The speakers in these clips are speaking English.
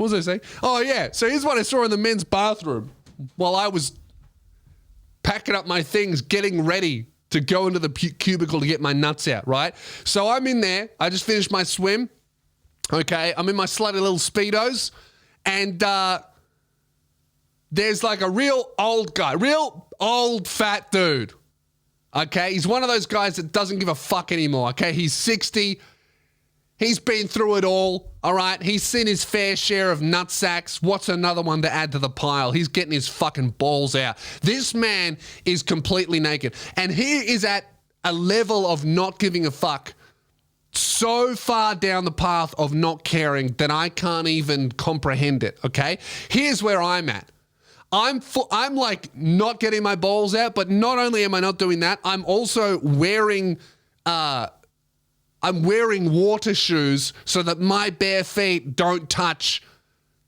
What was I saying? Oh, yeah. So here's what I saw in the men's bathroom while I was packing up my things, getting ready to go into the cubicle to get my nuts out, right? So I'm in there. I just finished my swim. Okay. I'm in my slutty little Speedos. And there's like a real old guy, real old fat dude. Okay. He's one of those guys that doesn't give a fuck anymore. Okay. He's 60. He's been through it all. All right. He's seen his fair share of nutsacks. What's another one to add to the pile? He's getting his fucking balls out. This man is completely naked. And he is at a level of not giving a fuck so far down the path of not caring that I can't even comprehend it. Okay. Here's where I'm at. I'm like not getting my balls out, but not only am I not doing that, I'm also wearing water shoes so that my bare feet don't touch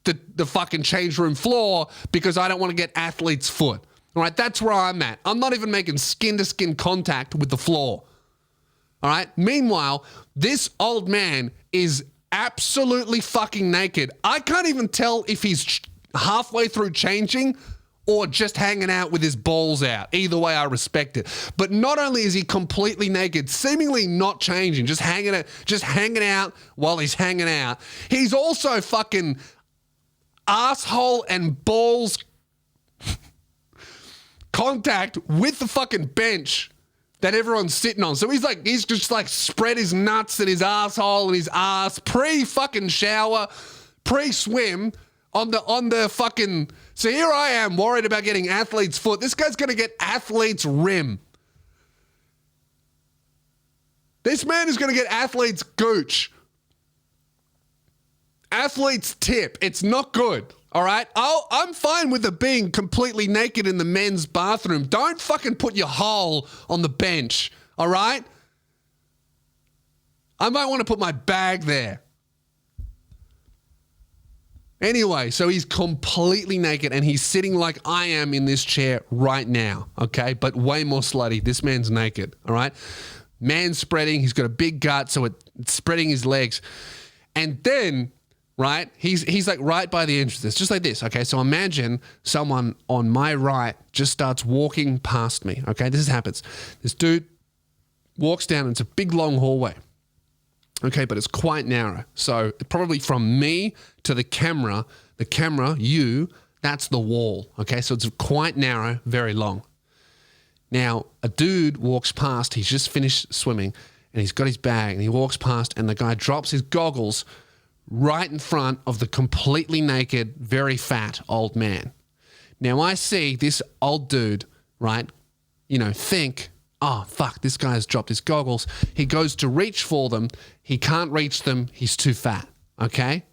the fucking change room floor because I don't want to get athlete's foot. All right, that's where I'm at. I'm not even making skin-to-skin contact with the floor. All right? Meanwhile, this old man is absolutely fucking naked. I can't even tell if he's halfway through changing or just hanging out with his balls out. Either way, I respect it. But not only is he completely naked, seemingly not changing, just hanging out while he's hanging out, he's also fucking asshole and balls contact with the fucking bench that everyone's sitting on. So he's just like spread his nuts and his asshole and his ass pre-fucking shower, pre-swim on the fucking... So here I am worried about getting athlete's foot. This guy's going to get athlete's rim. This man is going to get athlete's gooch. Athlete's tip. It's not good. All right? I'm fine with it being completely naked in the men's bathroom. Don't fucking put your hole on the bench. All right? I might want to put my bag there. Anyway, so he's completely naked and he's sitting like I am in this chair right now, okay? But way more slutty. This man's naked, all right? Man's spreading. He's got a big gut, so it's spreading his legs. And then, right, he's like right by the entrance. It's just like this, okay? So imagine someone on my right just starts walking past me, okay? This happens. This dude walks down. It's a big, long hallway. Okay, but it's quite narrow. So probably from me to the camera, you, that's the wall. Okay, so it's quite narrow, very long. Now, a dude walks past, he's just finished swimming, and he's got his bag, and he walks past, and the guy drops his goggles right in front of the completely naked, very fat old man. Now, I see this old dude, right, think, oh, fuck, this guy's dropped his goggles. He goes to reach for them. He can't reach them. He's too fat, okay?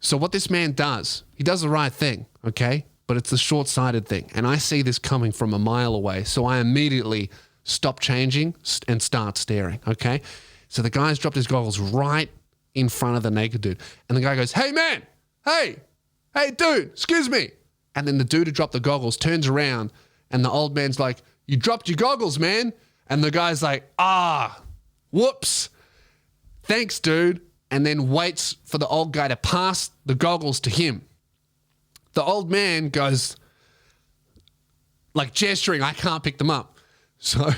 So what this man does, he does the right thing, okay? But it's the short-sighted thing. And I see this coming from a mile away. So I immediately stop changing and start staring, okay? So the guy's dropped his goggles right in front of the naked dude. And the guy goes, hey, man, hey, dude, excuse me. And then the dude who dropped the goggles turns around and the old man's like, you dropped your goggles, man. And the guy's like, whoops. Thanks, dude. And then waits for the old guy to pass the goggles to him. The old man goes, like gesturing, I can't pick them up. So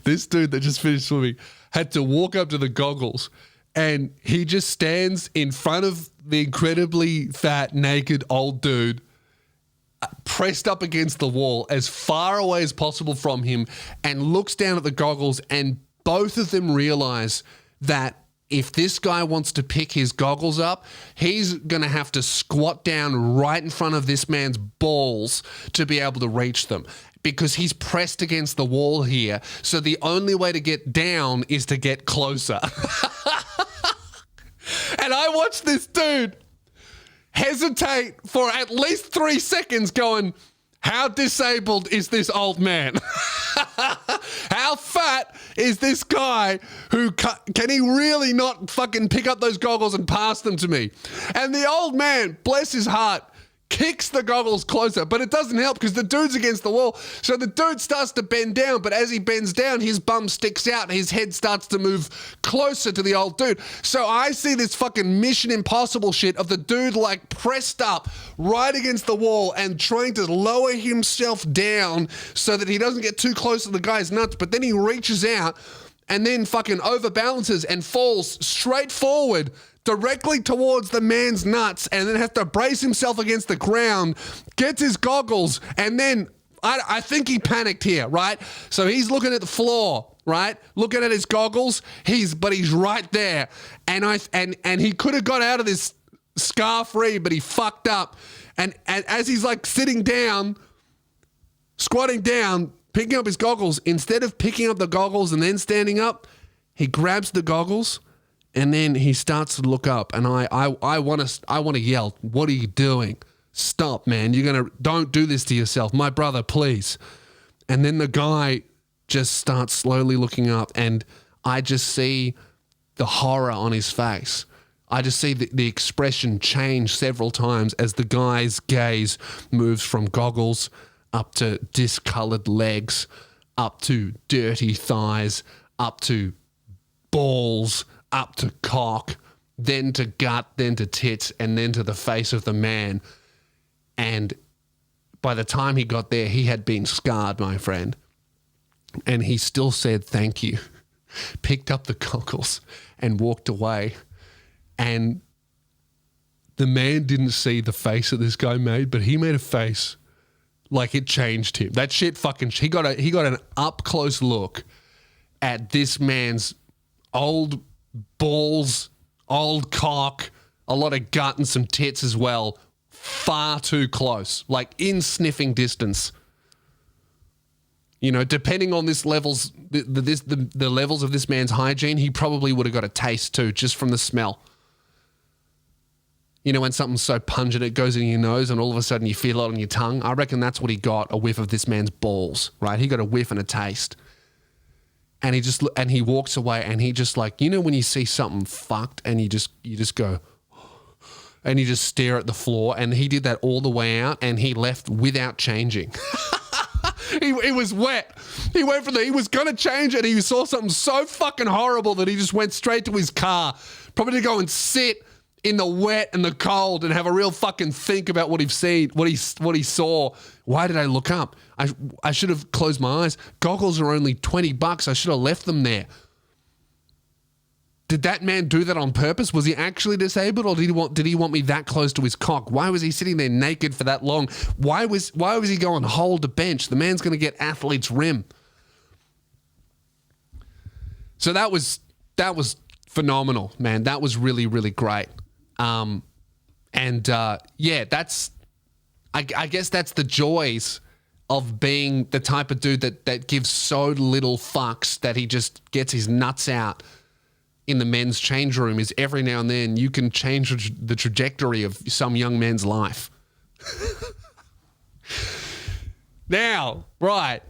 this dude that just finished swimming had to walk up to the goggles and he just stands in front of the incredibly fat, naked old dude pressed up against the wall as far away as possible from him and looks down at the goggles, and both of them realize that if this guy wants to pick his goggles up, he's going to have to squat down right in front of this man's balls to be able to reach them because he's pressed against the wall here. So the only way to get down is to get closer. And I watched this dude hesitate for at least 3 seconds going, how disabled is this old man? How fat is this guy who can he really not fucking pick up those goggles and pass them to me? And the old man, bless his heart, kicks the goggles closer, but it doesn't help because the dude's against the wall. So the dude starts to bend down, but as he bends down, his bum sticks out and his head starts to move closer to the old dude. So I see this fucking Mission Impossible shit of the dude like pressed up right against the wall and trying to lower himself down so that he doesn't get too close to the guy's nuts, but then he reaches out and then fucking overbalances and falls straight forward directly towards the man's nuts and then has to brace himself against the ground, gets his goggles, and then I think he panicked here, right? So he's looking at the floor, right? Looking at his goggles, but he's right there. And he could have got out of this scar-free, but he fucked up. And as he's like sitting down, squatting down, picking up his goggles, instead of picking up the goggles and then standing up, he grabs the goggles and then he starts to look up, and I want to yell, "What are you doing? Stop, man! Don't do this to yourself, my brother, please." And then the guy just starts slowly looking up, and I just see the horror on his face. I just see the expression change several times as the guy's gaze moves from goggles up to discolored legs, up to dirty thighs, up to balls, up to cock, then to gut, then to tits, and then to the face of the man. And by the time he got there, he had been scarred, my friend. And he still said thank you, picked up the goggles and walked away. And the man didn't see the face that this guy made, but he made a face like it changed him. That shit he got an up close look at this man's old balls, old cock, a lot of gut and some tits as well, far too close, like in sniffing distance. You know, depending on the levels of this man's hygiene, he probably would have got a taste too, just from the smell. You know, when something's so pungent it goes in your nose and all of a sudden you feel it on your tongue. I reckon that's what he got, a whiff of this man's balls, right? He got a whiff and a taste. And he walks away and he just like, you know, when you see something fucked and you just go, and you just stare at the floor, and he did that all the way out and he left without changing. He was wet. He was going to change and he saw something so fucking horrible that he just went straight to his car, probably to go and sit in the wet and the cold and have a real fucking think about what he saw. Why did I look up? I should have closed my eyes. Goggles are only $20. I should have left them there. Did that man do that on purpose? Was he actually disabled, or did he want me that close to his cock? Why was he sitting there naked for that long? Why was he going hold a bench? The man's going to get athlete's rim. So that was phenomenal, man. That was really, really great. Yeah, I guess that's the joys of being the type of dude that gives so little fucks that he just gets his nuts out in the men's change room, is every now and then you can change the trajectory of some young man's life. Now, right.